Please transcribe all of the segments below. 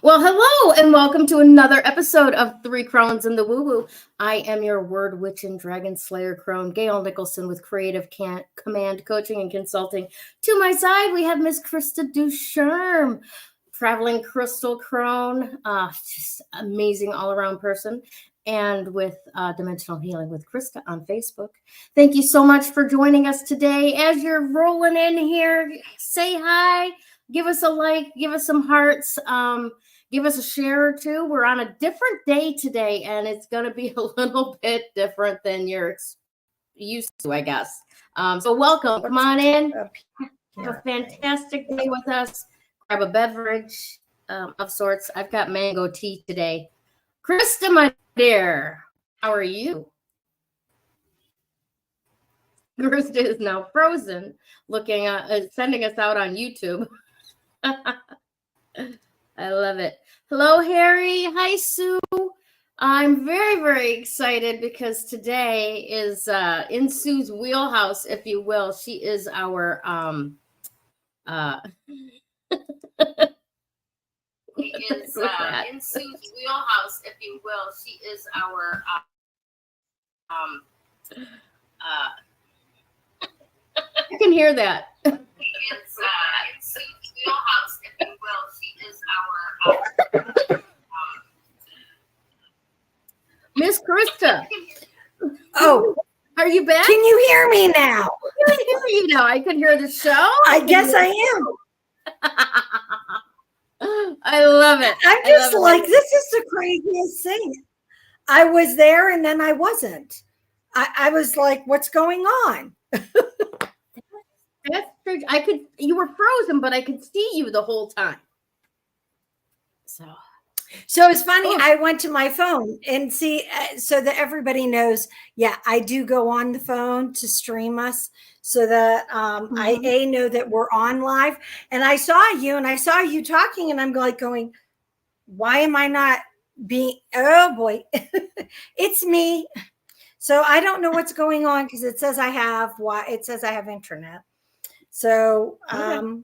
Well, hello and welcome to another episode of Three Crones in the Woo Woo. I am your word witch and dragon slayer crone, Gayle Nicholson with Creative Command Coaching and Consulting. To my side, we have Miss Krista Ducharme, traveling crystal crone, just amazing all-around person, and with Dimensional Healing with Krista on Facebook. Thank you so much for joining us today. As you're rolling in here, say hi, give us a like, give us some hearts. Give us a share or two. We're on a different day today, and it's going to be a little bit different than you're used to, I guess. So welcome. Come on in. Have a fantastic day with us. Grab a beverage of sorts. I've got mango tea today. Krista, my dear, how are you? Krista is now frozen, looking at sending us out on YouTube. I love it. Hello, Harry. Hi, Sue. I'm very, very excited because today is in Sue's wheelhouse, if you will. She is our in Sue's wheelhouse, if you will. She is our I can hear that. It's in Sue's wheelhouse, if you will. She is our Miss Krista. Oh, are you back? Can you hear me now? I can hear you now. I can hear the show. I guess I am. I love it. I'm just like, this is the craziest thing. I was there and then I wasn't. I was like, what's going on? That's true. You were frozen, but I could see you the whole time. So it's funny. I went to my phone and see, so that everybody knows, yeah, I do go on the phone to stream us so that I know that we're on live. And I saw you talking and I'm going, why am I not being, oh boy, it's me. So I don't know what's going on because it says I have internet. So, all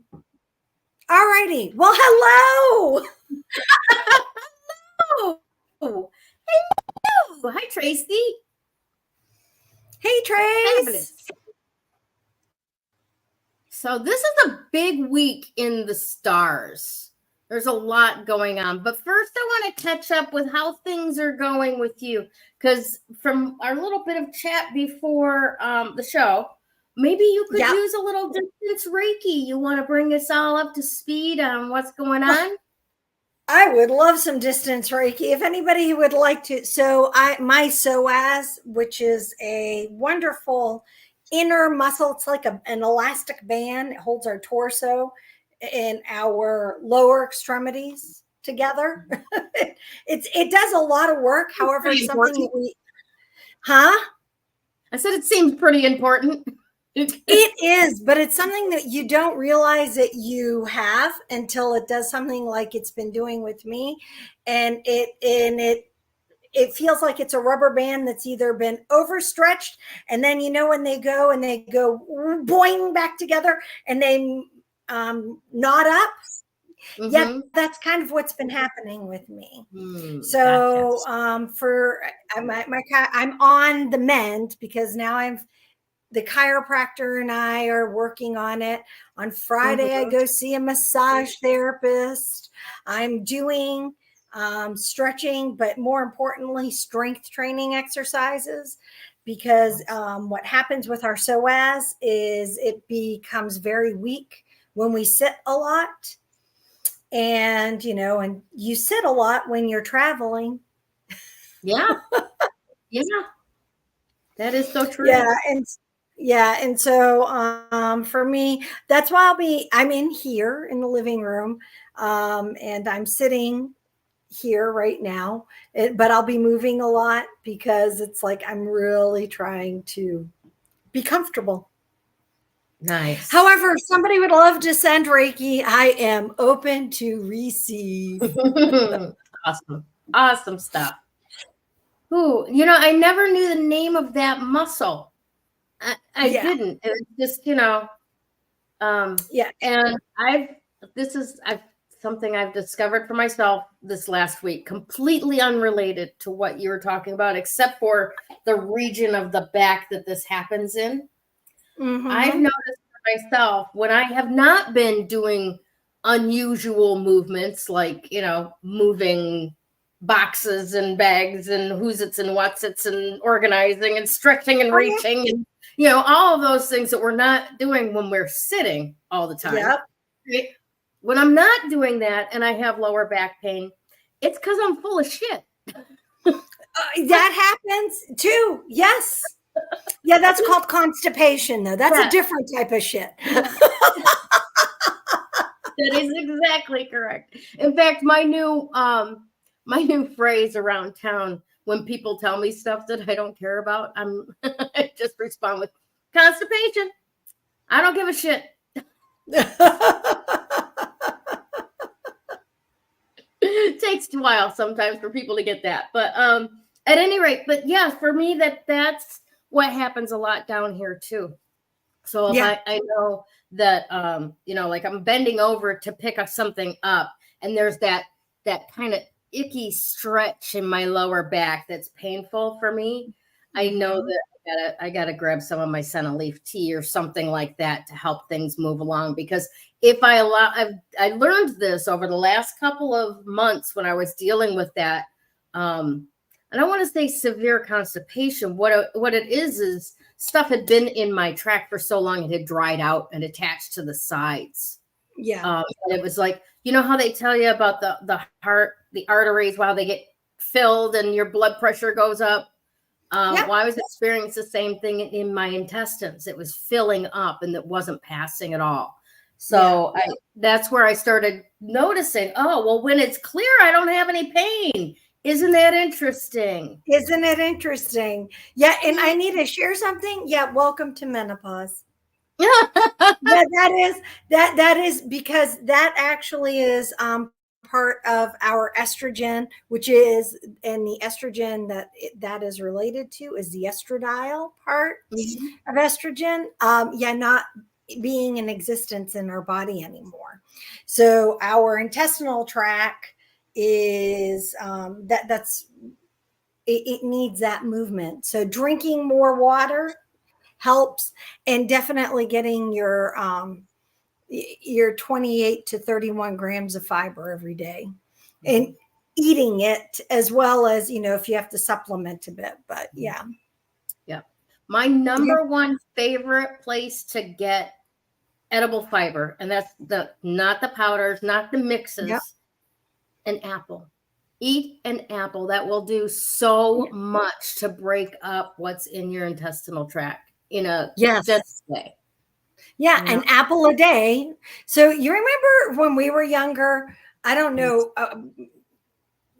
righty. Well, hello. Hello. Hello. Hi, Tracy. Hey, Trace. So this is a big week in the stars. There's a lot going on. But first, I want to catch up with how things are going with you. Because from our little bit of chat before the show, maybe you could use a little distance Reiki. You want to bring us all up to speed on what's going on? I would love some distance Reiki. If anybody would like to. So my psoas, which is a wonderful inner muscle, it's like an elastic band. It holds our torso and our lower extremities together. It does a lot of work. However, it's something that we, I said it seems pretty important. It is, but it's something that you don't realize that you have until it does something like it's been doing with me. And it feels like it's a rubber band that's either been overstretched, and then when they go boing back together and they knot up. Mm-hmm. Yeah, that's kind of what's been happening with me. So I'm on the mend because now the chiropractor and I are working on it. On Friday, I go see a massage therapist. I'm doing stretching, but more importantly, strength training exercises, because what happens with our psoas is it becomes very weak when we sit a lot. And, and you sit a lot when you're traveling. Yeah. Yeah. That is so true. Yeah. And so for me, that's why I'm in here in the living room. And I'm sitting here right now, but I'll be moving a lot because it's like I'm really trying to be comfortable. Nice. However, if somebody would love to send Reiki, I am open to receive. Awesome stuff. Ooh, I never knew the name of that muscle. I didn't. It was just, And I've something I've discovered for myself this last week, completely unrelated to what you were talking about, except for the region of the back that this happens in. I've noticed for myself when I have not been doing unusual movements like, moving boxes and bags and who's it's and what's it's and organizing and stretching and reaching and, all of those things that we're not doing when we're sitting all the time. Yep. Right? When I'm not doing that and I have lower back pain, it's because I'm full of shit. That happens too. Yes. Yeah, that's called constipation, though. That's a different type of shit. That is exactly correct. In fact, my new phrase around town when people tell me stuff that I don't care about, I just respond with constipation. I don't give a shit. It takes a while sometimes for people to get that, but at any rate, but yeah, for me that's what happens a lot down here too. So if I know that like I'm bending over to pick up something up, and there's that kind of icky stretch in my lower back that's painful for me, I know that I gotta grab some of my senna leaf tea or something like that to help things move along. Because if I learned this over the last couple of months when I was dealing with that. I don't want to say severe constipation. What it is stuff had been in my tract for so long, it had dried out and attached to the sides. Yeah. And it was like, how they tell you about the heart, the arteries, while they get filled and your blood pressure goes up. Well, I was experiencing the same thing in my intestines. It was filling up and it wasn't passing at all. So that's where I started noticing, oh, well, when it's clear, I don't have any pain. Isn't that interesting? Isn't it interesting? Yeah. And I need to share something. Yeah. Welcome to menopause. that is because that actually is part of our estrogen, which is, and the estrogen that is related to is the estradiol part of estrogen. Not being in existence in our body anymore. So our intestinal tract is it needs that movement. So drinking more water helps, and definitely getting your 28 to 31 grams of fiber every day, and eating it as well as, if you have to supplement a bit, but yeah. My number one favorite place to get edible fiber, and that's not the powders, not the mixes, an apple. Eat an apple. That will do so much to break up what's in your intestinal tract in a just way. Yeah, an apple a day. So you remember when we were younger, I don't know.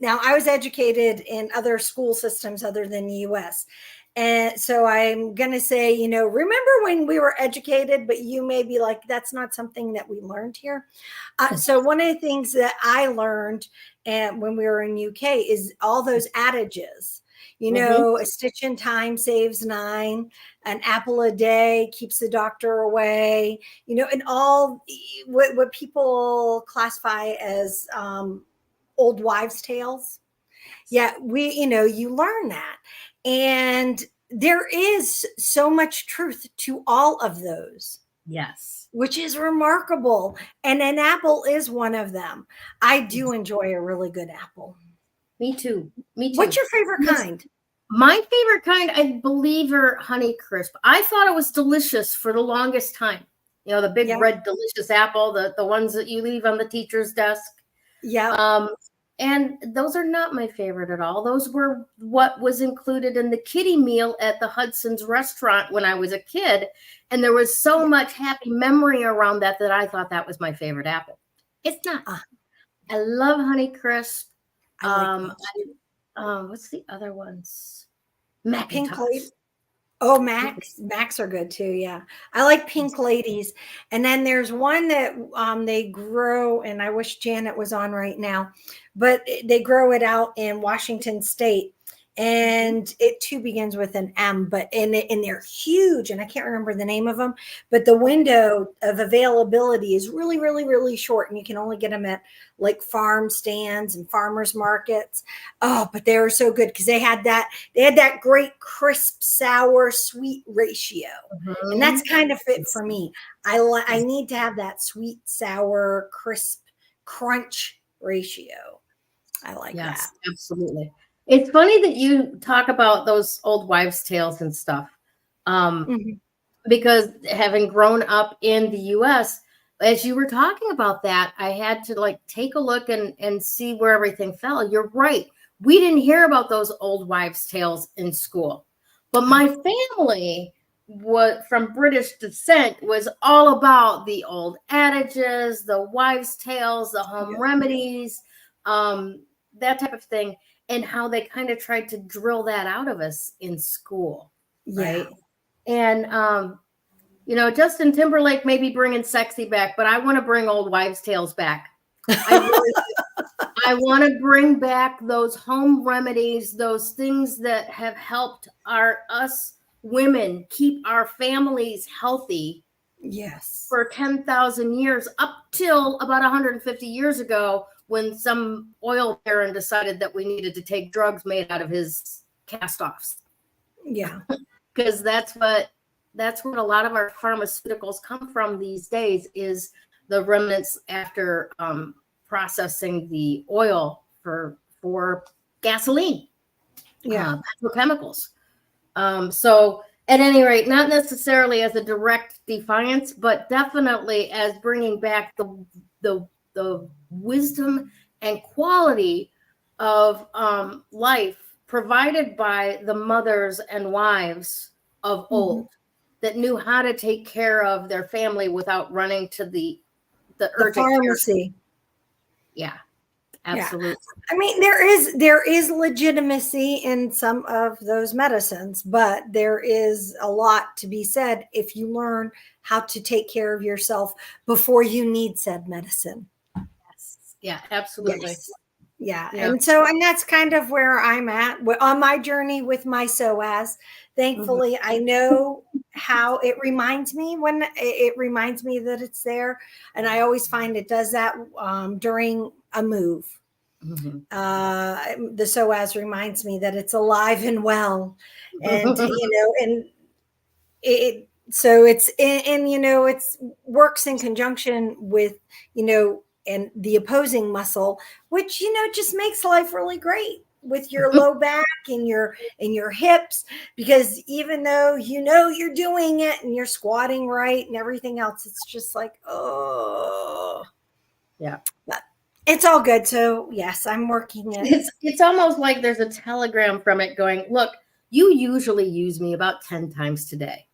Now I was educated in other school systems other than the US. And so I'm going to say, remember when we were educated, but you may be like, that's not something that we learned here. So one of the things that I learned when we were in UK is all those adages, a stitch in time saves 9, an apple a day keeps the doctor away, and all what people classify as old wives' tales. Yeah, you learn that. And there is so much truth to all of those. Yes. Which is remarkable. And an apple is one of them. I do enjoy a really good apple. Me too. What's your favorite kind? My favorite kind, I believe, are Honey Crisp. I thought it was delicious for the longest time. The big red delicious apple, the ones that you leave on the teacher's desk. Yeah. And those are not my favorite at all. Those were what was included in the kiddie meal at the Hudson's restaurant when I was a kid. And there was so much happy memory around that I thought that was my favorite apple. It's not. I love Honey Crisp. What's the other ones? Macintosh. Oh, Macs are good too. Yeah. I like Pink Ladies. And then there's one that they grow, and I wish Janet was on right now, but they grow it out in Washington State. and it too begins with an M, but and they're huge, and I can't remember the name of them, but the window of availability is really, really, really short, and you can only get them at like farm stands and farmers markets. Oh, but they were so good because they had that great crisp, sour, sweet ratio, and that's kind of fit for me. I need to have that sweet, sour, crisp, crunch ratio. I like that. Absolutely. It's funny that you talk about those old wives' tales and stuff. Because having grown up in the US, as you were talking about that, I had to like take a look and see where everything fell. You're right. We didn't hear about those old wives' tales in school. But my family from British descent was all about the old adages, the wives' tales, the home remedies, that type of thing, and how they kind of tried to drill that out of us in school. Right. And, Justin Timberlake may be bringing sexy back, but I want to bring old wives' tales back. I want to bring back those home remedies, those things that have helped us women keep our families healthy. Yes. For 10,000 years, up till about 150 years ago, when some oil baron decided that we needed to take drugs made out of his cast-offs. Yeah. Because that's what a lot of our pharmaceuticals come from these days, is the remnants after processing the oil for gasoline, petrochemicals. So at any rate, not necessarily as a direct defiance, but definitely as bringing back the wisdom and quality of life provided by the mothers and wives of old, that knew how to take care of their family without running to the urgent pharmacy. Care. Yeah, absolutely. Yeah. I mean, there is legitimacy in some of those medicines, but there is a lot to be said if you learn how to take care of yourself before you need said medicine. Yes. Yeah, absolutely. Yes. Yeah. And that's kind of where I'm at on my journey with my SOAS. Thankfully, I know how it reminds me that it's there. And I always find it does that during a move. The SOAS reminds me that it's alive and well. And, and it works in conjunction with, and the opposing muscle, which, just makes life really great with your low back and your hips, because even though, you're doing it and you're squatting right and everything else, it's just like, oh yeah, but it's all good. So yes, I'm working it. It's almost like there's a telegram from it going, look, you usually use me about 10 times a day.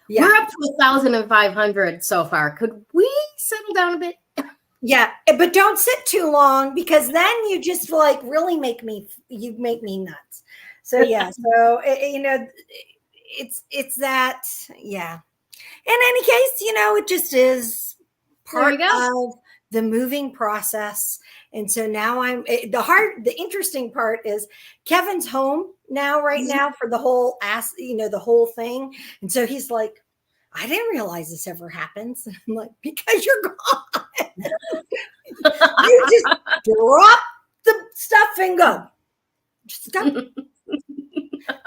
Yeah. We're up to 1,500 so far. Could we settle down a bit? Yeah, but don't sit too long, because then you just like really make me nuts. So yeah, so it's that. Yeah. In any case, it just is part of the moving process. And so now the interesting part is Kevin's home right now for the whole the whole thing. And so he's like, I didn't realize this ever happens. And I'm like, because you're gone. You just drop the stuff and go. Just go.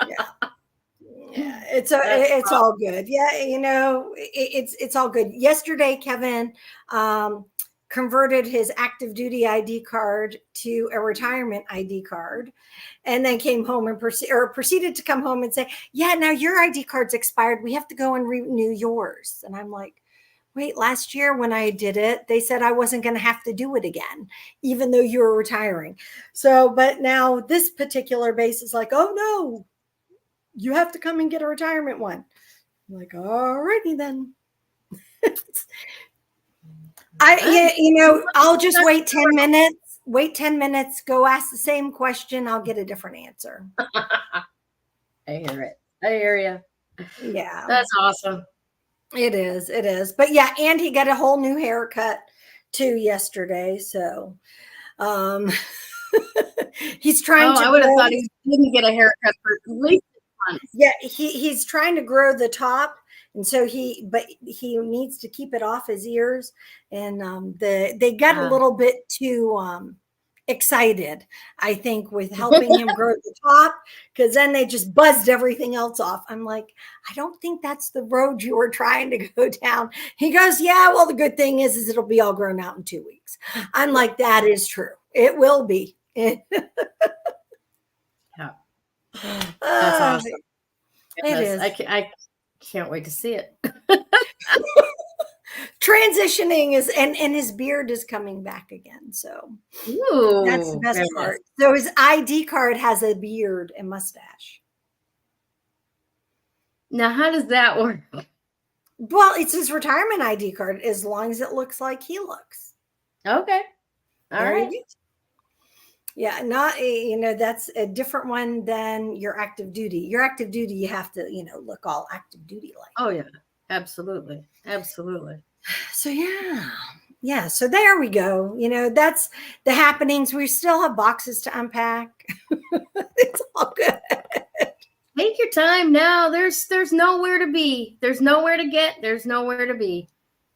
Yeah, it's all good. Yeah, it's all good. Yesterday, Kevin converted his active duty ID card to a retirement ID card, and then came home and proceeded to come home and say, yeah, now your ID card's expired. We have to go and renew yours. And I'm like, wait, last year when I did it, they said I wasn't going to have to do it again, even though you were retiring. So, but now this particular base is like, oh no, you have to come and get a retirement one. I'm like, alrighty then. I'll just wait 10 minutes, go ask the same question. I'll get a different answer. I hear it. I hear you. Yeah. That's awesome. It is. But yeah, and he got a whole new haircut too yesterday. So, He's trying to I would have grow. thought he didn't get a haircut for at least months. Yeah, he's trying to grow the top, and so he needs to keep it off his ears, and they got a little bit too excited, I think, with helping him grow the top, because then they just buzzed everything else off. I'm like, I don't think that's the road you were trying to go down. He goes, yeah, well, the good thing is it'll be all grown out in 2 weeks. I'm like, that is true. It will be. Yeah. That's awesome. It is. I can't wait to see it. Transitioning is, and his beard is coming back again. So that's the best part. So his ID card has a beard and mustache. Now, how does that work? Well, it's his retirement ID card, as long as it looks like he looks. Okay. All right. Yeah, not that's a different one than your active duty. Your active duty, you have to, look all active duty like. Oh yeah, absolutely. So yeah. So there we go. That's the happenings. We still have boxes to unpack. It's all good. Take your time now. There's nowhere to be. There's nowhere to get. There's nowhere to be.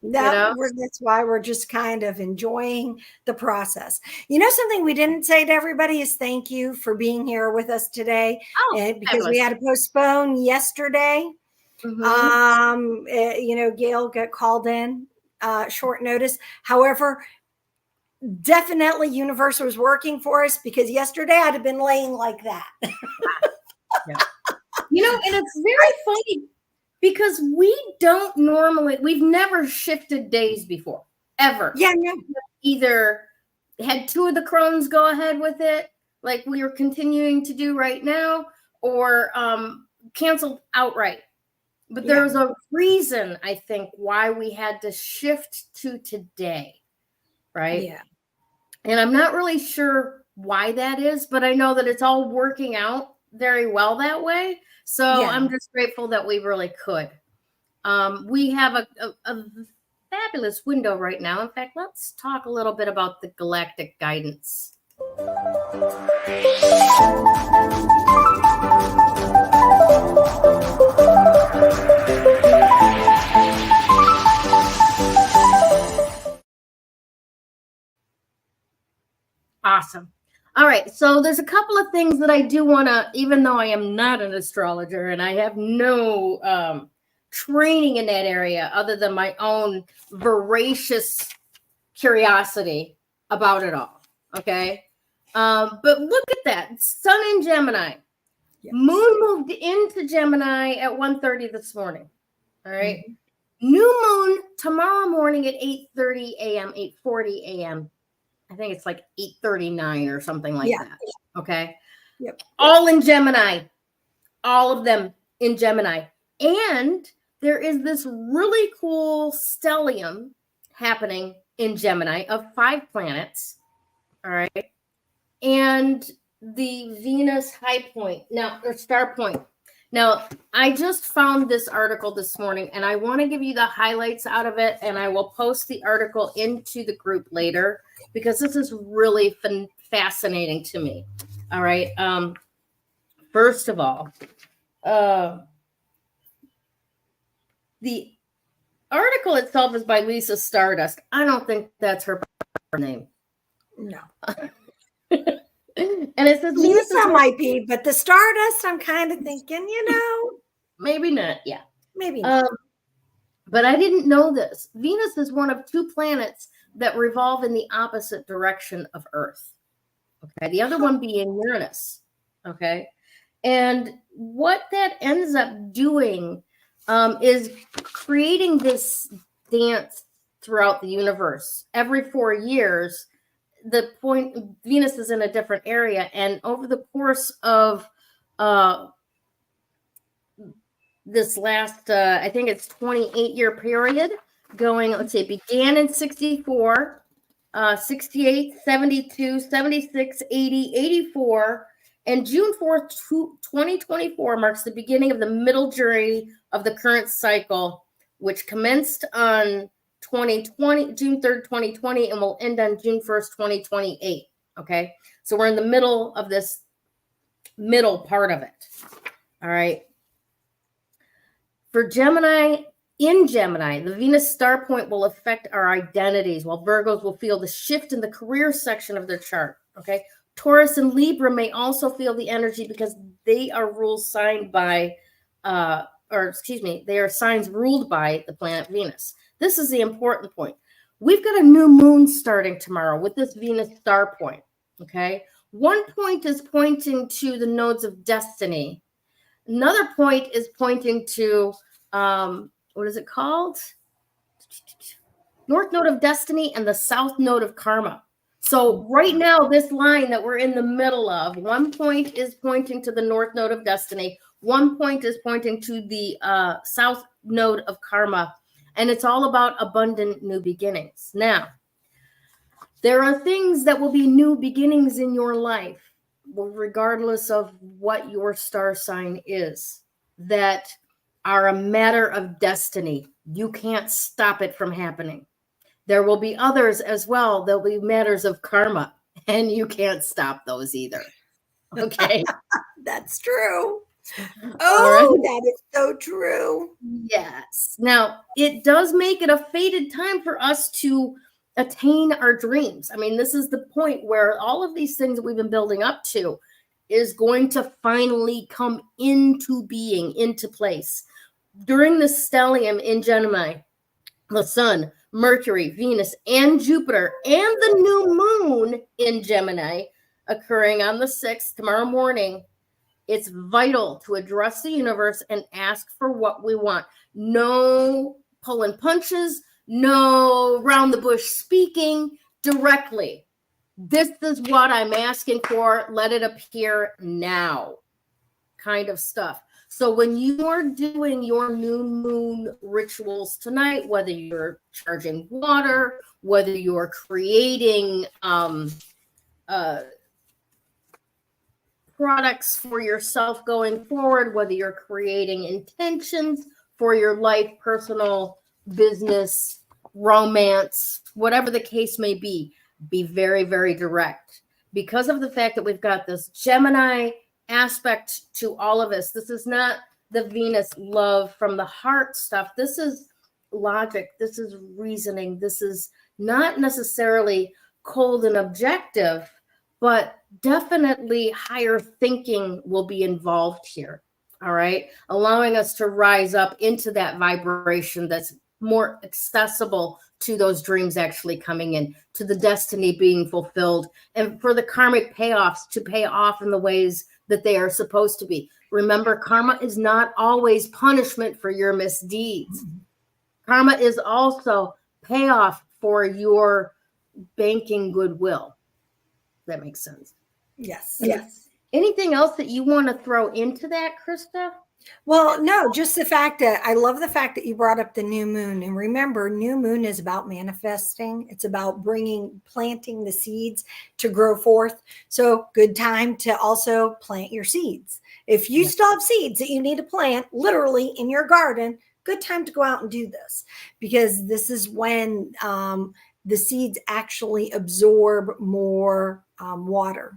That's why we're just kind of enjoying the process. Something we didn't say to everybody is thank you for being here with us today. Because we had to postpone yesterday. Mm-hmm. Gayle got called in short notice. However, definitely Universe was working for us, because yesterday I'd have been laying like that. Yeah. And it's very funny, because we've never shifted days before, ever. Yeah. Either had two of the Crones go ahead with it, like we are continuing to do right now, or canceled outright. But there was a reason, I think, why we had to shift to today, right? Yeah. And I'm not really sure why that is, but I know that it's all working out very well that way. So I'm just grateful that we really could. We have a fabulous window right now. In fact, let's talk a little bit about the galactic guidance. Awesome. All right. So there's a couple of things that I do want to, even though I am not an astrologer and I have no training in that area other than my own voracious curiosity about it all. Okay. But look at that. Sun in Gemini. Yes. Moon moved into Gemini at 1:30 this morning. All right. Mm-hmm. New moon tomorrow morning at 8:30 a.m., 8:40 a.m. I think it's like 8:39 or something like that. Okay. Yep. All in Gemini. All of them in Gemini. And there is this really cool stellium happening in Gemini of 5 planets. All right. And the Venus high point now, or star point. Now, I just found this article this morning, and I want to give you the highlights out of it, and I will post the article into the group later, because this is really fascinating to me. All right. First of all, the article itself is by Lisa Stardust. I don't think that's her name. No. And it says Lisa might be, but the Stardust, I'm kind of thinking, maybe not. Yeah, maybe not. But I didn't know this. Venus is one of 2 planets that revolve in the opposite direction of Earth. Okay, the other one being Uranus. Okay, and what that ends up doing is creating this dance throughout the universe. Every 4 years, the point Venus is in a different area, and over the course of this last, I think it's 28-year period, going, let's see, it began in 64, 68, 72, 76, 80, 84, and June 4th, 2024 marks the beginning of the middle journey of the current cycle, which commenced on June 3rd, 2020, and will end on June 1st, 2028. Okay. So we're in the middle of this middle part of it. All right. For Gemini, in Gemini, the Venus star point will affect our identities, while Virgos will feel the shift in the career section of their chart. Okay. Taurus and Libra may also feel the energy because they are they are signs ruled by the planet Venus. This is the important point. We've got a new moon starting tomorrow with this Venus star point. Okay. One point is pointing to the nodes of destiny. Another point is pointing to, what is it called? North node of destiny and the south node of karma. So right now, this line that we're in the middle of, one point is pointing to the north node of destiny. One point is pointing to the south node of karma. And it's all about abundant new beginnings. Now, there are things that will be new beginnings in your life, regardless of what your star sign is, that are a matter of destiny. You can't stop it from happening. There will be others as well. There'll be matters of karma, and you can't stop those either. Okay. That's true. Oh, that is so true. Yes. Now, it does make it a fated time for us to attain our dreams. I mean, this is the point where all of these things that we've been building up to is going to finally come into being, into place. During the stellium in Gemini, the Sun, Mercury, Venus, and Jupiter, and the new moon in Gemini occurring on the 6th tomorrow morning, it's vital to address the universe and ask for what we want. No pulling punches, no round the bush speaking, directly. This is what I'm asking for. Let it appear now, kind of stuff. So when you are doing your new moon rituals tonight, whether you're charging water, whether you're creating products for yourself going forward, whether you're creating intentions for your life, personal, business, romance, whatever the case may be very, very direct. Because of the fact that we've got this Gemini aspect to all of us, this is not the Venus love from the heart stuff. This is logic. This is reasoning. This is not necessarily cold and objective, but definitely higher thinking will be involved here. All right. Allowing us to rise up into that vibration that's more accessible to those dreams actually coming in, to the destiny being fulfilled, and for the karmic payoffs to pay off in the ways that they are supposed to be. Remember, karma is not always punishment for your misdeeds. Karma is also payoff for your banking goodwill. That makes sense. Yes. Yes. Anything else that you want to throw into that, Krista? Well, no, just the fact that I love the fact that you brought up the new moon. And remember, new moon is about manifesting. It's about planting the seeds to grow forth. So good time to also plant your seeds. If you still have seeds that you need to plant literally in your garden, good time to go out and do this, because this is when the seeds actually absorb more water.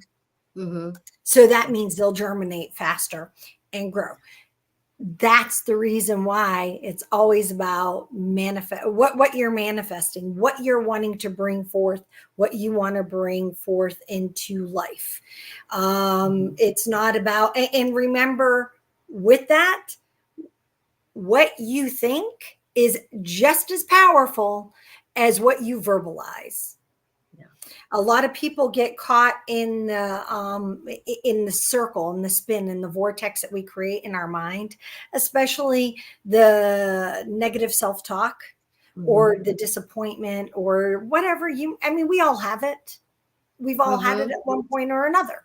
Mm-hmm. So that means they'll germinate faster and grow. That's the reason why it's always about what you're manifesting, what you're wanting to bring forth, what you want to bring forth into life. It's not about, and remember with that, what you think is just as powerful as what you verbalize. A lot of people get caught in the circle, in the spin, in the vortex that we create in our mind, especially the negative self-talk or the disappointment or whatever we all have it. We've all had it at one point or another.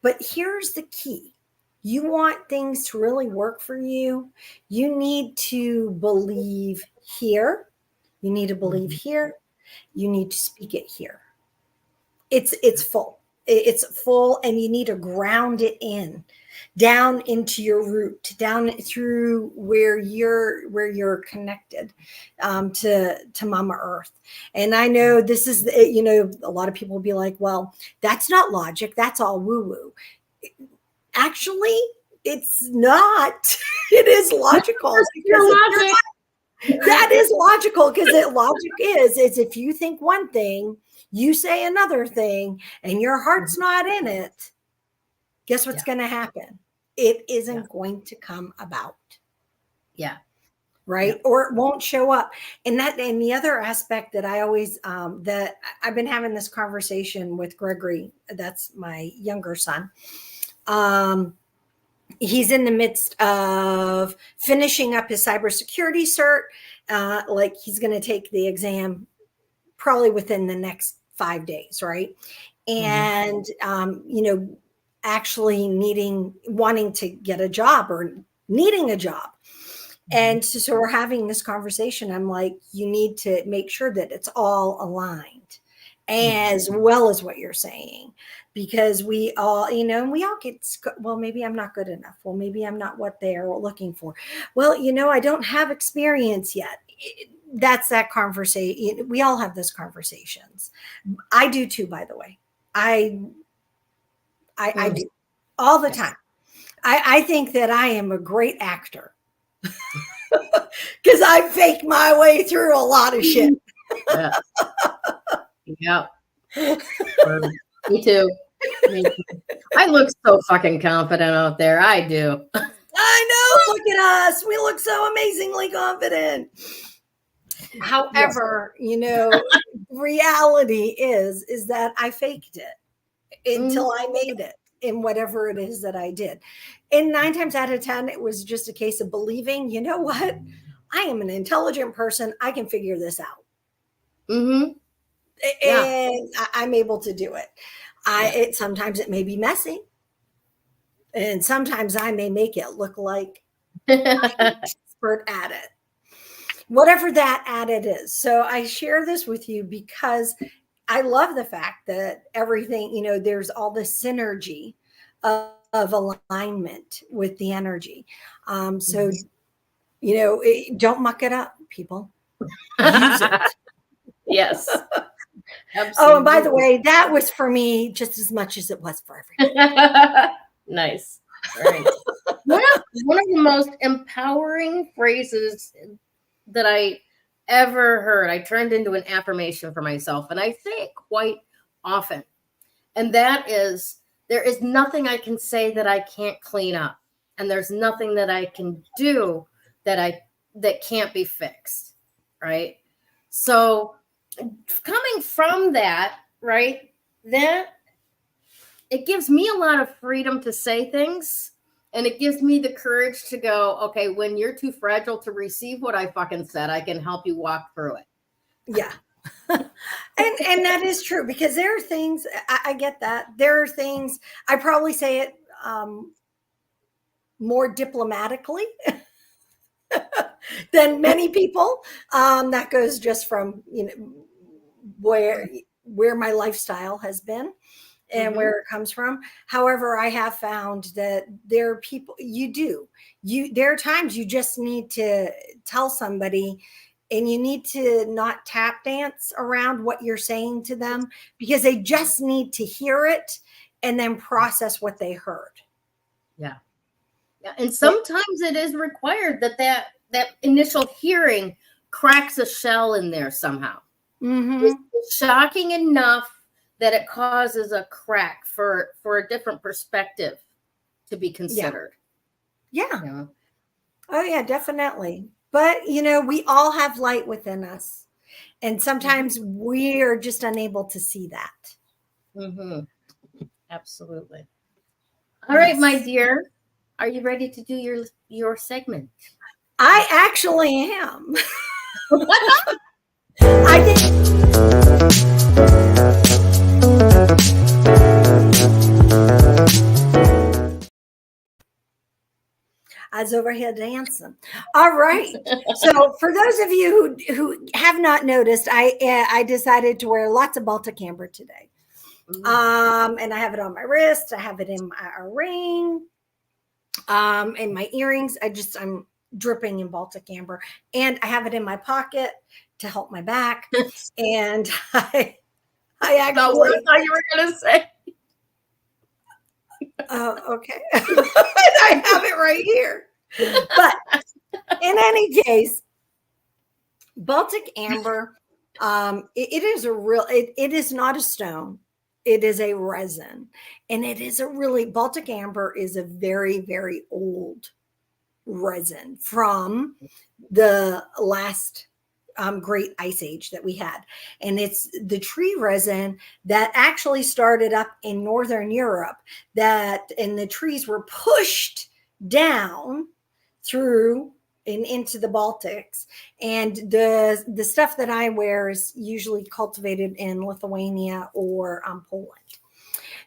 But here's the key. You want things to really work for you. You need to believe here. You need to believe here. You need to speak it here. It's full. It's full, and you need to ground it in, down into your root, down through where you're connected to Mama Earth. And I know this is, a lot of people will be like, well, that's not logic. That's all woo-woo. Actually, it's not. It is logical. That is logical, because logic is if you think one thing, you say another thing, and your heart's not in it, guess what's going to happen? It isn't going to come about. Yeah. Right. Yeah. Or it won't show up. And the other aspect that I always, that I've been having this conversation with Gregory, that's my younger son. He's in the midst of finishing up his cybersecurity cert. Like he's going to take the exam probably within the next 5 days. Right. And, actually wanting to get a job or needing a job. And so we're having this conversation. I'm like, you need to make sure that it's all aligned, as well as what you're saying, because we all, and we all get, well, maybe I'm not good enough. Well, maybe I'm not what they're looking for. Well, I don't have experience yet. That's that conversation. We all have those conversations. I do too, by the way. I do all the time. I think that I am a great actor because I fake my way through a lot of shit. Yeah. Me too. I look so fucking confident out there. I do. I know. Look at us. We look so amazingly confident. However, reality is that I faked it until I made it in whatever it is that I did. And 9 times out of 10, it was just a case of believing, you know what? I am an intelligent person. I can figure this out. And I'm able to do it. Sometimes it may be messy. And sometimes I may make it look like I'm an expert at it. Whatever that at it is. So I share this with you because I love the fact that everything, there's all this synergy of alignment with the energy. So, don't muck it up, people. Use it. Yes. Absolutely. Oh, and by the way, that was for me just as much as it was for everybody. Nice. Right. One of the most empowering phrases that I ever heard, I turned into an affirmation for myself, and I say it quite often. And that is, there is nothing I can say that I can't clean up. And there's nothing that I can do that can't be fixed. Right. So coming from that, right, that it gives me a lot of freedom to say things. And it gives me the courage to go, okay, when you're too fragile to receive what I fucking said, I can help you walk through it. Yeah. and that is true, because there are things, I get that. There are things, I probably say it more diplomatically than many people. That goes just from, where my lifestyle has been. And where it comes from. However, I have found that there are people, there are times you just need to tell somebody, and you need to not tap dance around what you're saying to them, because they just need to hear it and then process what they heard. Yeah. Yeah. And sometimes it is required that initial hearing cracks a shell in there somehow. It's shocking enough that it causes a crack for a different perspective to be considered. Yeah. Oh, yeah, definitely. But, we all have light within us. And sometimes we're just unable to see that. Absolutely. All right, my dear. Are you ready to do your segment? I actually am. I think... I was over here dancing. All right. So for those of you who have not noticed, I decided to wear lots of Baltic Amber today. And I have it on my wrist. I have it in a ring. In my earrings. I'm dripping in Baltic Amber, and I have it in my pocket to help my back. And I actually, what I thought you were going to say. Okay. I have it right here. But in any case, Baltic Amber, it is not a stone. It is a resin, and Baltic Amber is a very, very old resin from the last great ice age that we had. And it's the tree resin that actually started up in Northern Europe, and the trees were pushed down through and into the Baltics. And the stuff that I wear is usually cultivated in Lithuania or Poland.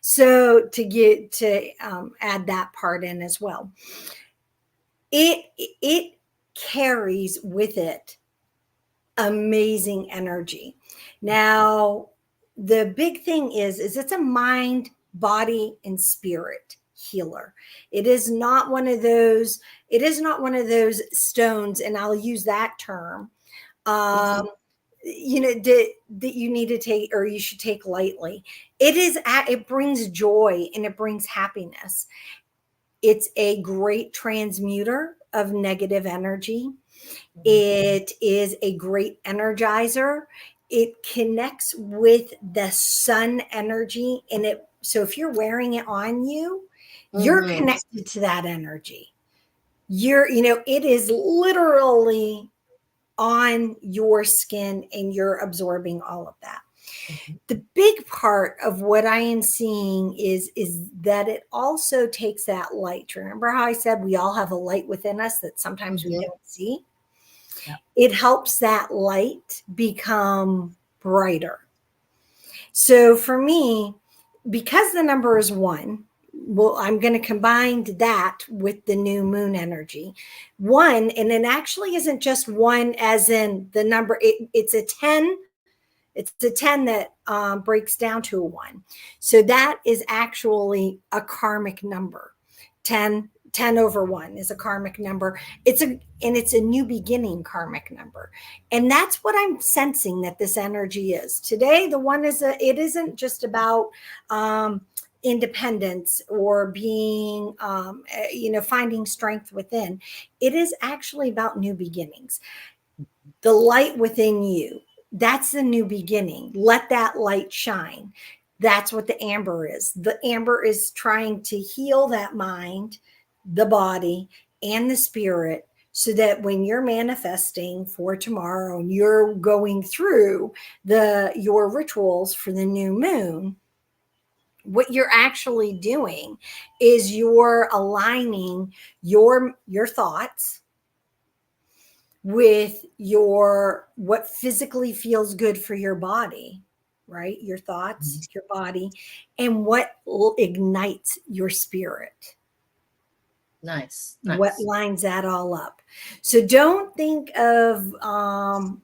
So to add that part in as well. It carries with it amazing energy. Now, the big thing is it's a mind, body, and spirit healer. It is not one of those stones, and I'll use that term, that you need to take, or you should take lightly. It brings joy and it brings happiness. It's a great transmuter of negative energy. It is a great energizer. It connects with the sun energy. So if you're wearing it on you, you're connected to that energy. It is literally on your skin, and you're absorbing all of that. The big part of what I am seeing is that it also takes that light. Remember how I said we all have a light within us that sometimes we don't see? Yeah. It helps that light become brighter. So for me, because the number is 1, well, I'm going to combine that with the new moon energy. 1, and it actually isn't just 1 as in the number, it's a 10. It's a 10 that breaks down to a 1. So that is actually a karmic number. 10 over 1 is a karmic number. It's a new beginning karmic number. And that's what I'm sensing that this energy is. Today, the 1 it isn't just about independence or being, finding strength within. It is actually about new beginnings. The light within you. That's the new beginning. Let that light shine. That's what the amber is. The amber is trying to heal that mind, the body, and the spirit, so that when you're manifesting for tomorrow and you're going through your rituals for the new moon, what you're actually doing is you're aligning your thoughts with what physically feels good for your body, right? Your thoughts, your body, and what ignites your spirit. Nice. What lines that all up. So don't think of, the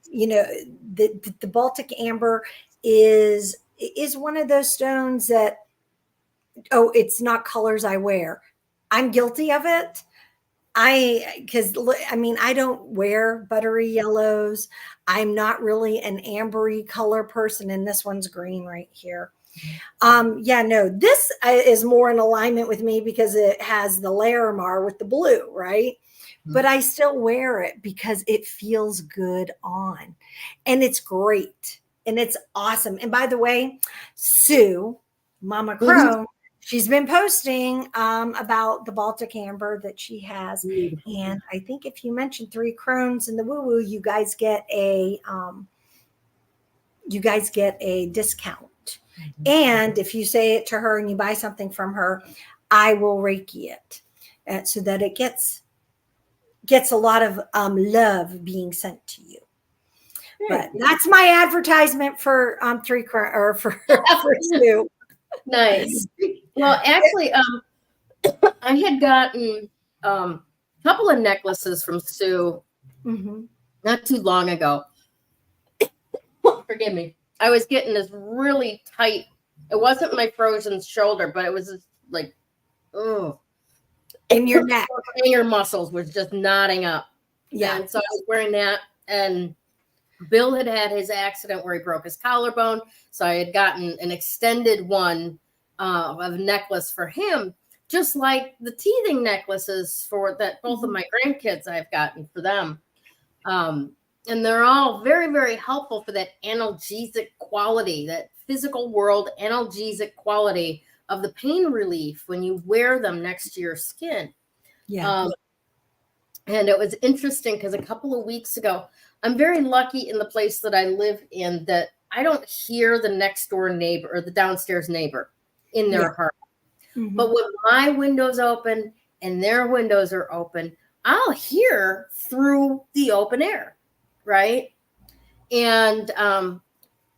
Baltic Amber is one of those stones that, it's not colors I wear. I'm guilty of it. I don't wear buttery yellows. I'm not really an ambery color person, and this one's green right here. This is more in alignment with me because it has the Larimar with the blue, right? But I still wear it because it feels good on, and it's great, and it's awesome. And by the way, Sue, Mama Crone, she's been posting about the Baltic Amber that she has. And I think if you mention 3 Crones in the Woo Woo, you guys get a discount. And if you say it to her and you buy something from her, I will Reiki it so that it gets a lot of love being sent to you. But that's my advertisement for 3 Crones, or for Sue. Nice. Well, actually, I had gotten a couple of necklaces from Sue not too long ago. Forgive me. I was getting this really tight It wasn't my frozen shoulder, but it was just like, oh, in your neck. Finger muscles was just knotting up. Yeah. And so I was wearing that, and Bill had his accident where he broke his collarbone. So I had gotten an extended one of a necklace for him, just like the teething necklaces for that both of my grandkids I've gotten for them. And they're all very, very helpful for that analgesic quality, that physical world analgesic quality of the pain relief when you wear them next to your skin. Yeah. And it was interesting because a couple of weeks ago, I'm very lucky in the place that I live in that I don't hear the next door neighbor or the downstairs neighbor in their heart. Mm-hmm. But when my window's open and their windows are open, I'll hear through the open air, right? And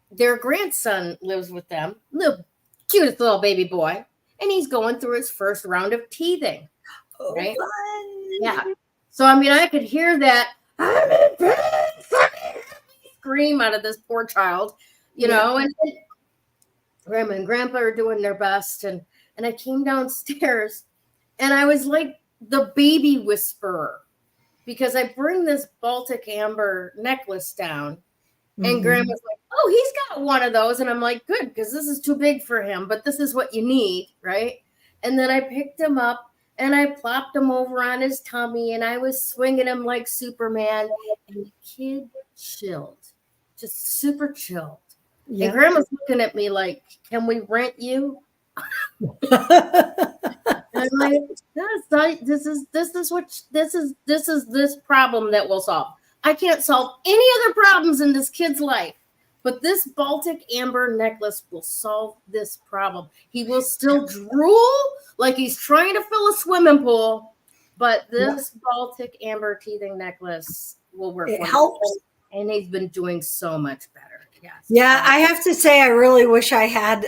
their grandson lives with them, the cutest little baby boy, and he's going through his first round of teething, right? Fun. Yeah. So, I mean, I could hear that scream out of this poor child, you know, and Grandma and Grandpa are doing their best. And I came downstairs and I was like the baby whisperer because I bring this Baltic Amber necklace down and Grandma's like, oh, he's got one of those. And I'm like, good, because this is too big for him, but this is what you need, right? And then I picked him up and I plopped him over on his tummy and I was swinging him like Superman. And the kid chilled, just super chilled. Yeah. And Grandma's looking at me like, can we rent you? I'm like, this is this problem that we'll solve. I can't solve any other problems in this kid's life, but this Baltic Amber necklace will solve this problem. He will still drool like he's trying to fill a swimming pool, but this Baltic Amber teething necklace will work. It helps. And he's been doing so much better. Yes. Yeah, I have to say, I really wish I had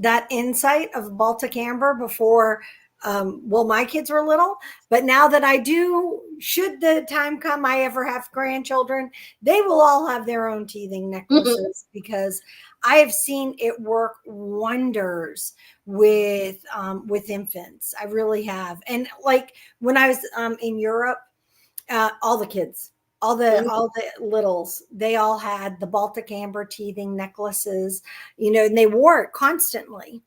that insight of Baltic Amber before. My kids were little, but now that I do, should the time come I ever have grandchildren, they will all have their own teething necklaces because I have seen it work wonders with infants. I really have. And like when I was in Europe, all the kids, all the littles, they all had the Baltic Amber teething necklaces, you know, and they wore it constantly.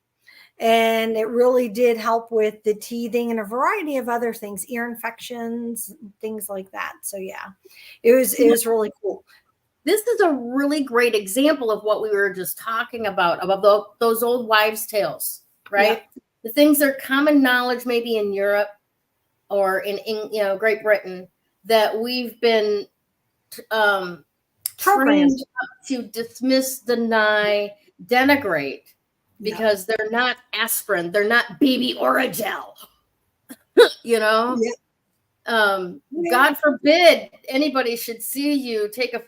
And it really did help with the teething and a variety of other things, ear infections, things like that. So yeah, it was really cool. This is a really great example of what we were just talking about those old wives' tales, right? Yeah. The things that are common knowledge, maybe in Europe or in Great Britain, that we've been trained to dismiss, deny, denigrate. Because they're not aspirin, they're not baby Oragel, you know. God forbid anybody should see you take a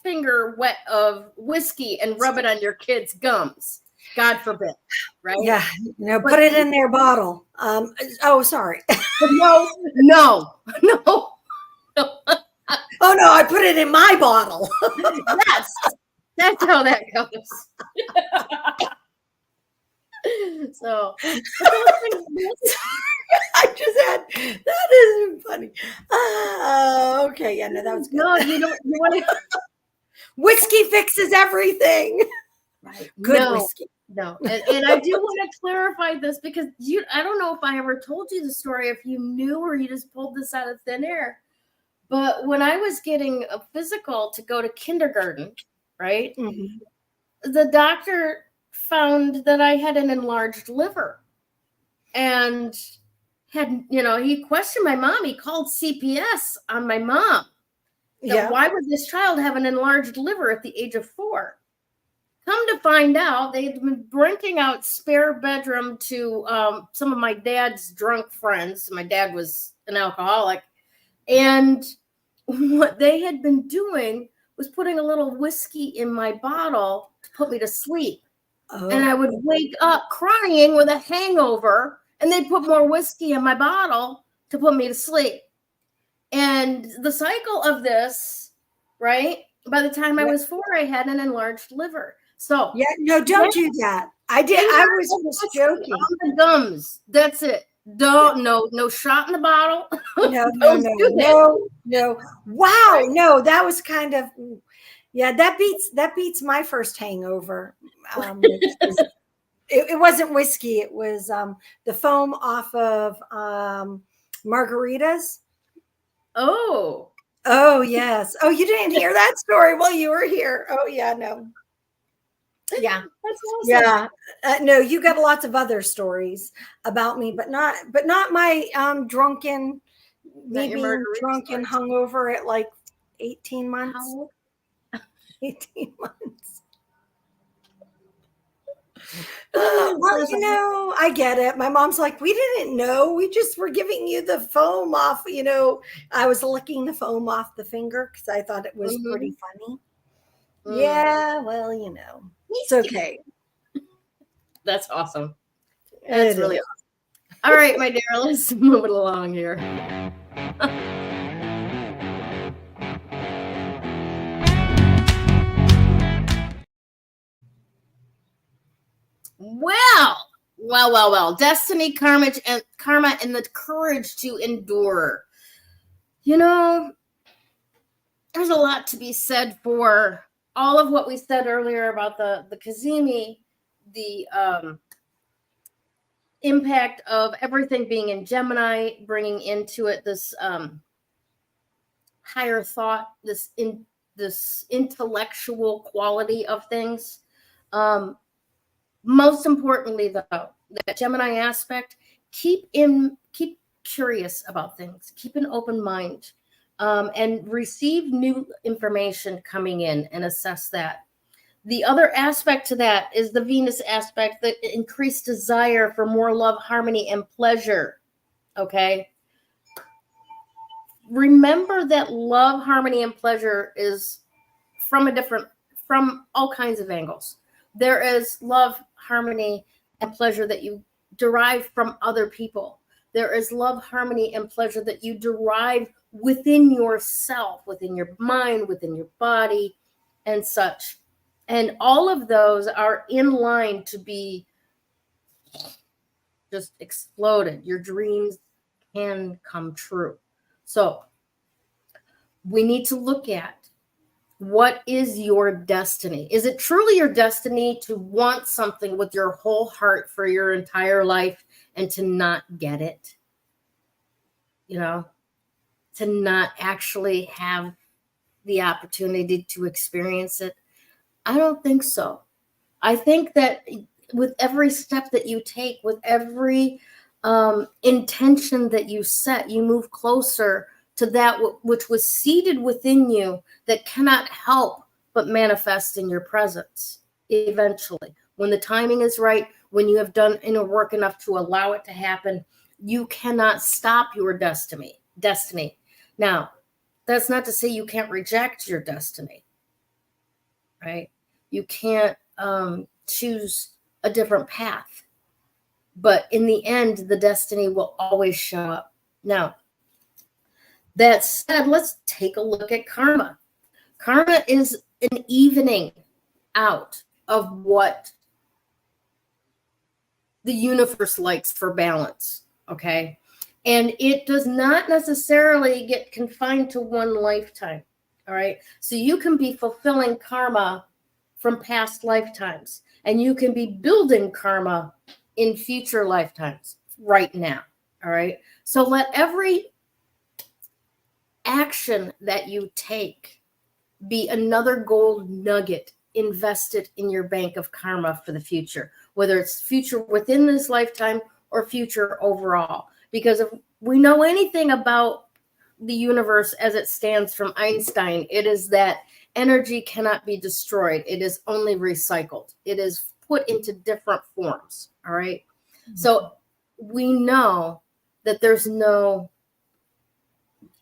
finger wet of whiskey and rub it on your kid's gums. God forbid, right? Yeah, put it in their bottle. Sorry. No. Oh no, I put it in my bottle. Yes, that's how that goes. So I just had that isn't funny. Okay, yeah, no, that was good. No, you want to. Whiskey fixes everything. Right. Good whiskey. No, and I do want to clarify this because I don't know if I ever told you the story, if you knew or you just pulled this out of thin air. But when I was getting a physical to go to kindergarten, right? Mm-hmm. The doctor found that I had an enlarged liver and he questioned my mom. He called CPS on my mom. Why would this child have an enlarged liver at the age of 4? Come to find out, they'd been renting out spare bedroom to some of my dad's drunk friends. My dad was an alcoholic. And what they had been doing was putting a little whiskey in my bottle to put me to sleep. And I would wake up crying with a hangover, and they'd put more whiskey in my bottle to put me to sleep. And the cycle of this, right? By the time I was 4, I had an enlarged liver. So don't do that. I did. I was just joking. On the gums. That's it. No shot in the bottle. No. Wow. No, that was kind of, yeah, that beats my first hangover. It wasn't whiskey. It was the foam off of margaritas. Oh yes. Oh, you didn't hear that story? Well, you were here. Oh yeah, no. Yeah, that's awesome. Yeah, no, you got lots of other stories about me, but not my drunken, me being drunk and hungover at like 18 months. 18 months. Well, I get it. My mom's like, we didn't know. We just were giving you the foam off. I was licking the foam off the finger because I thought it was pretty funny. Yeah, well, it's okay. That's awesome. That's really awesome. All right, my dear, let's move it along here. Well. Destiny, karma, and the courage to endure. There's a lot to be said for all of what we said earlier about the Cazimi, the impact of everything being in Gemini, bringing into it this higher thought, this intellectual quality of things. Most importantly, though, that Gemini aspect, keep curious about things, keep an open mind, and receive new information coming in and assess that. The other aspect to that is the Venus aspect, the increased desire for more love, harmony, and pleasure. Okay. Remember that love, harmony, and pleasure is from all kinds of angles. There is love, harmony, and pleasure that you derive from other people. There is love, harmony, and pleasure that you derive within yourself, within your mind, within your body, and such. And all of those are in line to be just exploded. Your dreams can come true. So we need to look at, what is your destiny? Is it truly your destiny to want something with your whole heart for your entire life and to not get it? To not actually have the opportunity to experience it? I don't think so. I think that with every step that you take, with every intention that you set, you move closer to that which was seated within you that cannot help but manifest in your presence eventually. When the timing is right, when you have done inner work enough to allow it to happen, you cannot stop your destiny. Now, that's not to say you can't reject your destiny, right? You can't choose a different path. But in the end, the destiny will always show up. Now, that said, let's take a look at karma. Karma is an evening out of what the universe likes for balance, okay? And it does not necessarily get confined to one lifetime, all right? So you can be fulfilling karma from past lifetimes, and you can be building karma in future lifetimes right now, all right? So let every action that you take be another gold nugget invested in your bank of karma for the future, whether it's future within this lifetime or future overall. Because if we know anything about the universe as it stands from Einstein, it is that energy cannot be destroyed. It is only recycled. It is put into different forms. All right. Mm-hmm. So we know that there's no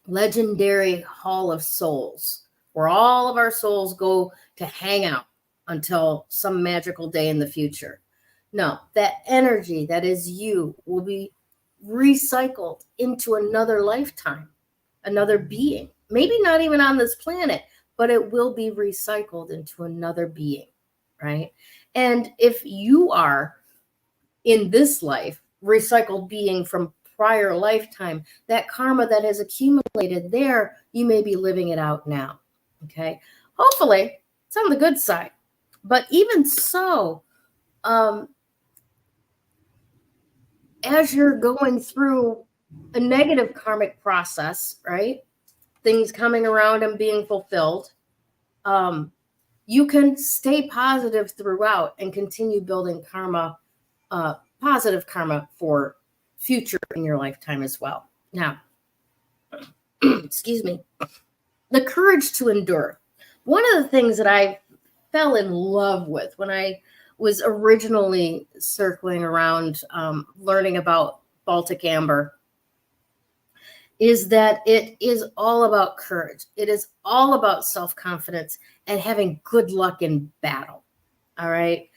legendary hall of souls where all of our souls go to hang out until some magical day in the future. No, that energy that is you will be recycled into another lifetime, another being, maybe not even on this planet, but it will be recycled into another being, right? And if you are in this life recycled being from prior lifetime, that karma that has accumulated there, you may be living it out now. Okay. Hopefully it's on the good side. But even so, as you're going through a negative karmic process, right? Things coming around and being fulfilled, you can stay positive throughout and continue building karma, positive karma for future in your lifetime as well. Now, excuse me, the courage to endure. One of the things that I fell in love with when I was originally circling around learning about Baltic Amber is that it is all about courage. It is all about self-confidence and having good luck in battle. All right.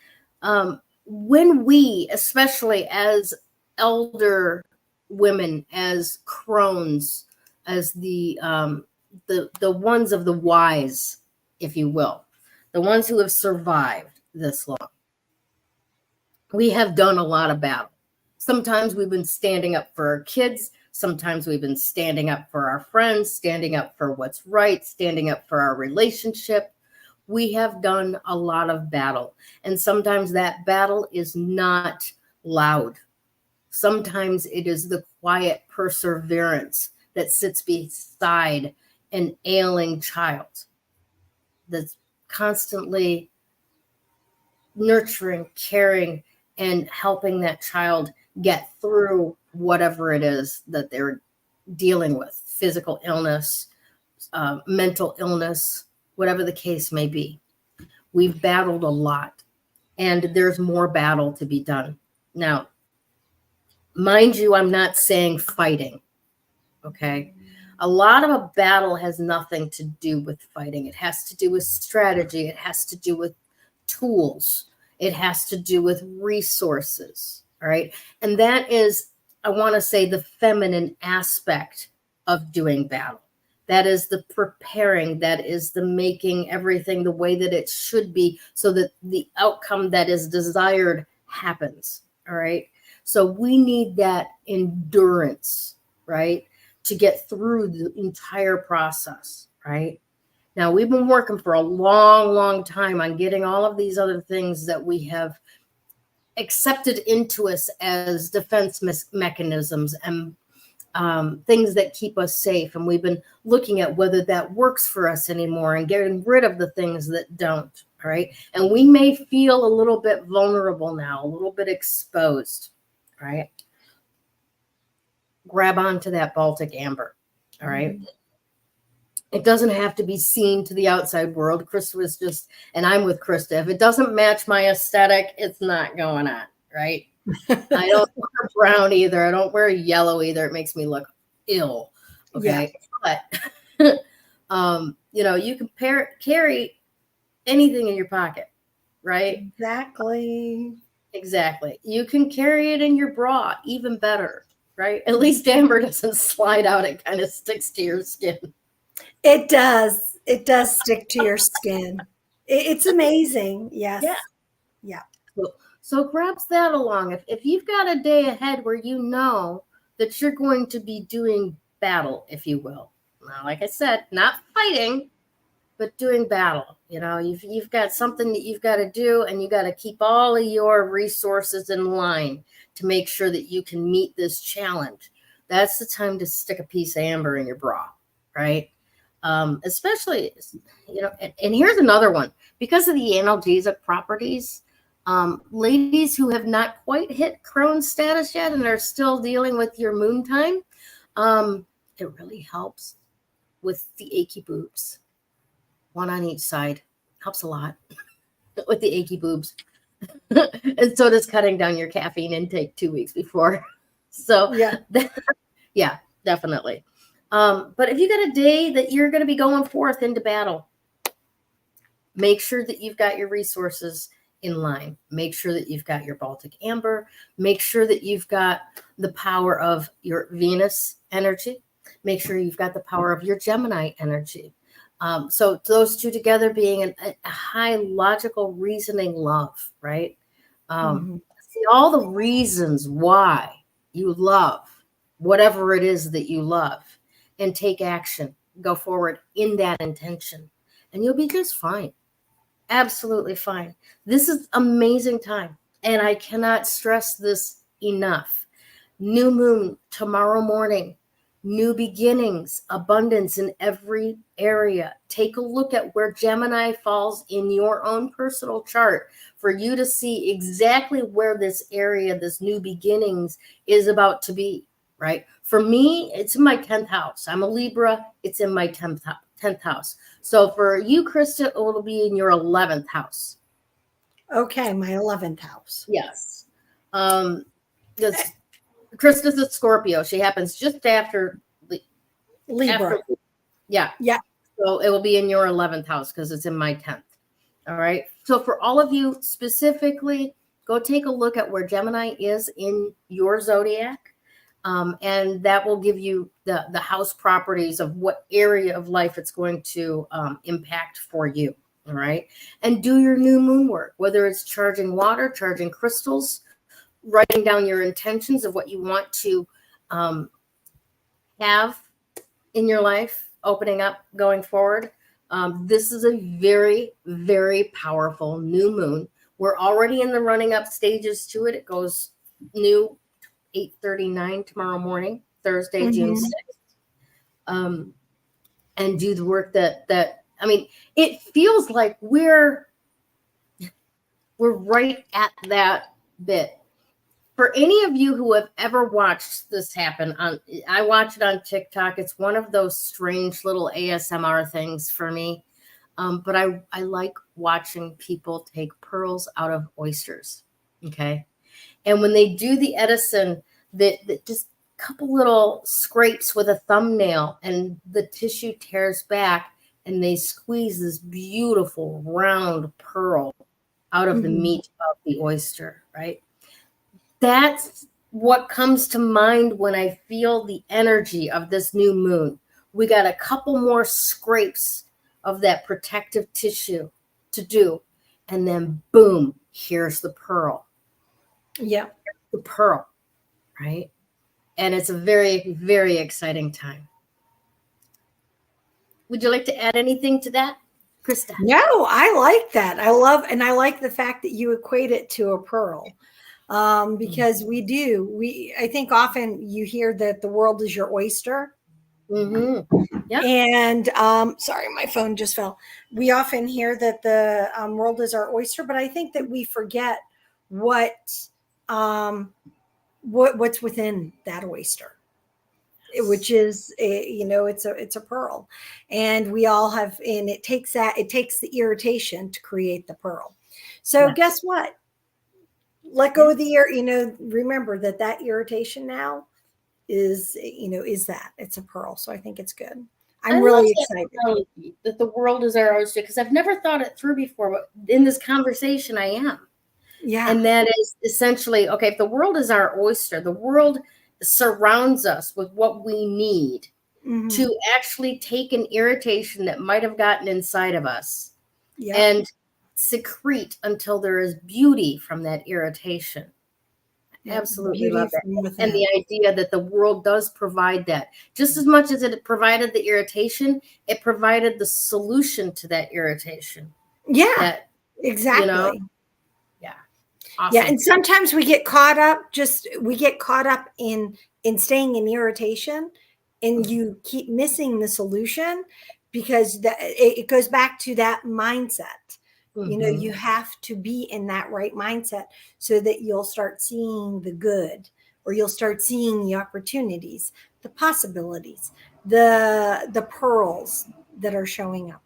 When we, especially as elder women, as crones, as the ones of the wise, if you will, the ones who have survived this long, we have done a lot of battle. Sometimes we've been standing up for our kids. Sometimes we've been standing up for our friends, standing up for what's right, standing up for our relationship. We have done a lot of battle. And sometimes that battle is not loud. Sometimes it is the quiet perseverance that sits beside an ailing child that's constantly nurturing, caring, and helping that child get through whatever it is that they're dealing with, physical illness, mental illness, whatever the case may be. We've battled a lot, and there's more battle to be done. Now, mind you, I'm not saying fighting, okay? A lot of a battle has nothing to do with fighting. It has to do with strategy. It has to do with tools. It has to do with resources, all right? And that is, I want to say, the feminine aspect of doing battle. That is the preparing. That is the making everything the way that it should be so that the outcome that is desired happens, all right? So we need that endurance, right, to get through the entire process, right? Now, we've been working for a long, long time on getting all of these other things that we have accepted into us as defense mechanisms and things that keep us safe. And we've been looking at whether that works for us anymore and getting rid of the things that don't, all right? And we may feel a little bit vulnerable now, a little bit exposed, right? Grab onto that Baltic Amber, all right? Mm-hmm. It doesn't have to be seen to the outside world. Krista was just, and I'm with Krista. If it doesn't match my aesthetic, it's not going on, right? I don't wear brown either. I don't wear yellow either. It makes me look ill. Okay. Yeah. But, you can carry anything in your pocket, right? Exactly. You can carry it in your bra, even better, right? At least amber doesn't slide out. It kind of sticks to your skin. It does. It does stick to your skin. It's amazing. Yes. Yeah. So grabs that along. If you've got a day ahead where you know that you're going to be doing battle, if you will. Now, like I said, not fighting, but doing battle. You've got something that you've got to do, and you got to keep all of your resources in line to make sure that you can meet this challenge. That's the time to stick a piece of amber in your bra, right? Especially, and here's another one. Because of the analgesic properties, ladies who have not quite hit Crohn's status yet and are still dealing with your moon time, it really helps with the achy boobs. One on each side. Helps a lot with the achy boobs. And so does cutting down your caffeine intake 2 weeks before. So yeah, definitely. But if you got a day that you're going to be going forth into battle, make sure that you've got your resources in line. Make sure that you've got your Baltic Amber. Make sure that you've got the power of your Venus energy. Make sure you've got the power of your Gemini energy. So those two together being a high logical reasoning love, right? See all the reasons why you love whatever it is that you love, and take action, go forward in that intention, and you'll be just fine. Absolutely fine. This is amazing time, and I cannot stress this enough. New moon tomorrow morning, new beginnings, abundance in every area. Take a look at where Gemini falls in your own personal chart for you to see exactly where this area, this new beginnings, is about to be, right? For me, it's in my 10th house. I'm a Libra. It's in my 10th house. So for you, Krista, it'll be in your 11th house. Okay, my 11th house. Yes. This Krista's a Scorpio. She happens just after Libra. Yeah. So it will be in your 11th house because it's in my 10th. All right. So for all of you specifically, go take a look at where Gemini is in your zodiac. And that will give you the house properties of what area of life it's going to impact for you. All right. And do your new moon work, whether it's charging water, charging crystals, writing down your intentions of what you want to have in your life, opening up, going forward. This is a very, very powerful new moon. We're already in the running up stages to it. It goes new 8:39 tomorrow morning, Thursday, June 6th. And do the work that I mean, it feels like we're right at that bit. For any of you who have ever watched this happen, I watch it on TikTok. It's one of those strange little ASMR things for me. But I like watching people take pearls out of oysters. Okay. And when they do the Edison, that just a couple little scrapes with a thumbnail and the tissue tears back and they squeeze this beautiful round pearl out of the meat of the oyster, right? That's what comes to mind when I feel the energy of this new moon. We got a couple more scrapes of that protective tissue to do. And then boom, here's the pearl. Yeah. The pearl, right? And it's a very, very exciting time. Would you like to add anything to that, Krista? No, I like that. I like the fact that you equate it to a pearl. Because I think often you hear that the world is your oyster. Yep. And sorry, my phone just fell. We often hear that the world is our oyster, but I think that we forget what's within that oyster, which is it's a pearl, and we all have, and it takes the irritation to create the pearl. So guess what? Let go of the remember that irritation now is that it's a pearl. So I think it's good. I'm really excited that the world is our oyster, because I've never thought it through before, but in this conversation I am. Yeah. And that is essentially, okay, if the world is our oyster, the world surrounds us with what we need to actually take an irritation that might have gotten inside of us and secrete until there is beauty from that irritation. Absolutely love that. And the idea that the world does provide that. Just as much as it provided the irritation, it provided the solution to that irritation. Yeah, exactly. Yeah. Awesome. Yeah, and sometimes we get caught up in staying in irritation, and you keep missing the solution because it goes back to that mindset. You have to be in that right mindset so that you'll start seeing the good, or you'll start seeing the opportunities, the possibilities, the pearls that are showing up.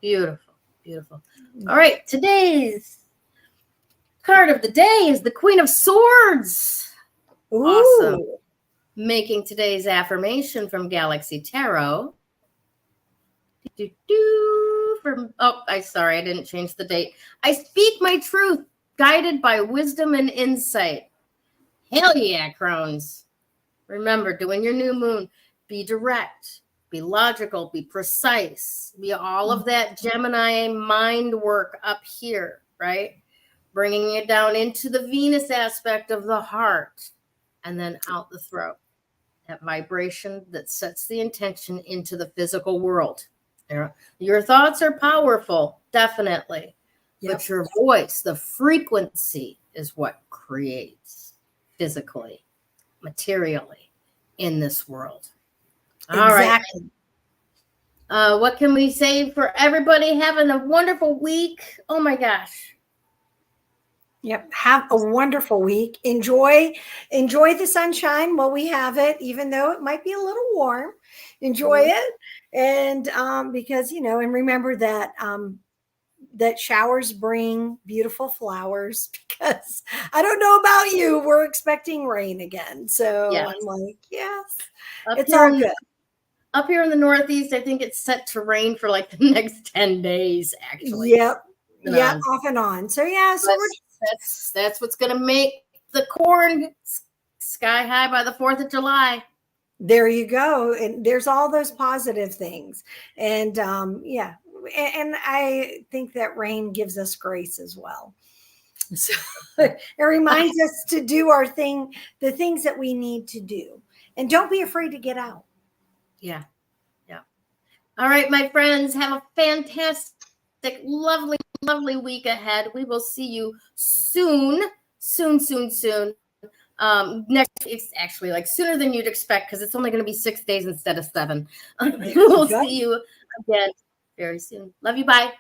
Beautiful. Beautiful. All right. Today's card of the day is the Queen of Swords. Ooh. Awesome. Making today's affirmation from Galaxy Tarot. I didn't change the date. I speak my truth, guided by wisdom and insight. Hell yeah, Crones. Remember, doing your new moon, be direct, be logical, be precise, be all of that Gemini mind work up here, right? Bringing it down into the Venus aspect of the heart and then out the throat. That vibration that sets the intention into the physical world. Your thoughts are powerful, definitely. Yep. But your voice, the frequency, is what creates physically, materially in this world. All exactly. Right. What can we say for everybody having a wonderful week? Oh my gosh. Yep. Have a wonderful week. Enjoy the sunshine while we have it, even though it might be a little warm. Enjoy it. And because, and remember that that showers bring beautiful flowers, because I don't know about you, we're expecting rain again. So yes. I'm like, yes, it's all good. Up here in the Northeast, I think it's set to rain for like the next 10 days, actually. Yep. Yeah, off and on. So yeah, so that's what's going to make the corn sky high by the 4th of July. There you go. And there's all those positive things. And yeah. And I think that rain gives us grace as well. So it reminds us to do our thing, the things that we need to do. And don't be afraid to get out. Yeah. Yeah. All right, my friends, have a fantastic, lovely, lovely week ahead. We will see you soon. Next, it's actually like sooner than you'd expect, because it's only going to be 6 days instead of 7. We'll see you again very soon. Love you. Bye.